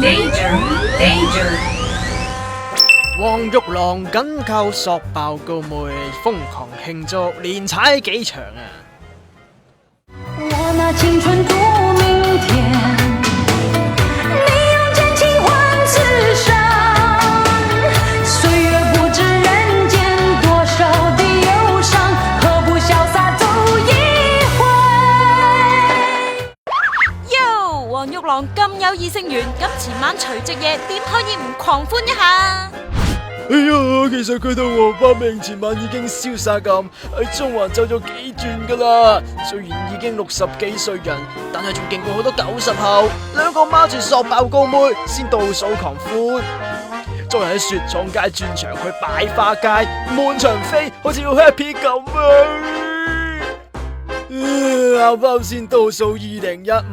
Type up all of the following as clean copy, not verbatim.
Danger, danger. 黃玉郎緊靠索爆高妹，瘋狂慶祝，連踩幾場啊！我拿青春赌明天，你用真情换此生。岁月不知人间多少的忧傷，何不瀟灑走一回？喲，黃玉郎咁有異性緣，咁前晚除夕夜點可以唔狂歡一下？哎呀，其實佢同黃百鳴前晚已經瀟灑咁喺中環走咗幾轉噶啦。雖然已經60幾歲人，但係仲勁過好多90後。兩個孖住索爆高妹，先倒數狂歡。昨日喺雪廠街轉場去擺花街，滿場飛，好似要 happy 咁啊！啱啱先倒數2015，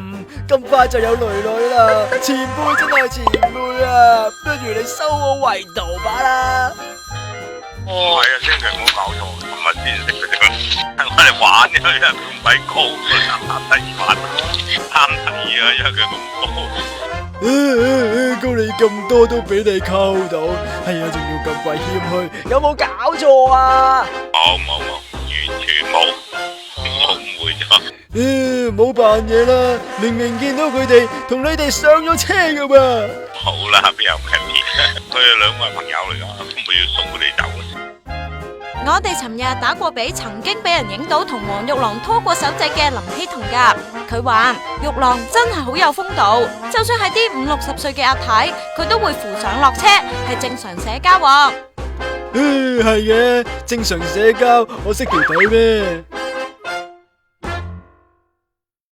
咁快就有女女啦！前輩真係前輩啊，不如你收我為徒吧啦！係啊，千祈唔好搞錯，琴日先識嘅啫，係我哋玩嘅，因為佢唔係高，啱睇玩，啱睇啊，因為佢咁高。高你咁多都俾你溝到，係啊，仲要咁鬼謙虛，有冇搞錯啊？冇，完全冇，我誤會咗。冇扮嘢啦，明明見到佢哋同你哋上咗車噶嘛。好啦，邊有咁嘅？佢哋兩個係朋友嚟噶，唔會要送佢哋走嘅。我哋尋日打過俾曾經俾人影到同黃玉郎拖過手仔嘅林希彤噶，佢話玉郎真係好有風度，就算係啲50、60歲嘅阿太，佢都會扶上落車，係正常社交喎。係嘅，正常社交，我識條腿咩？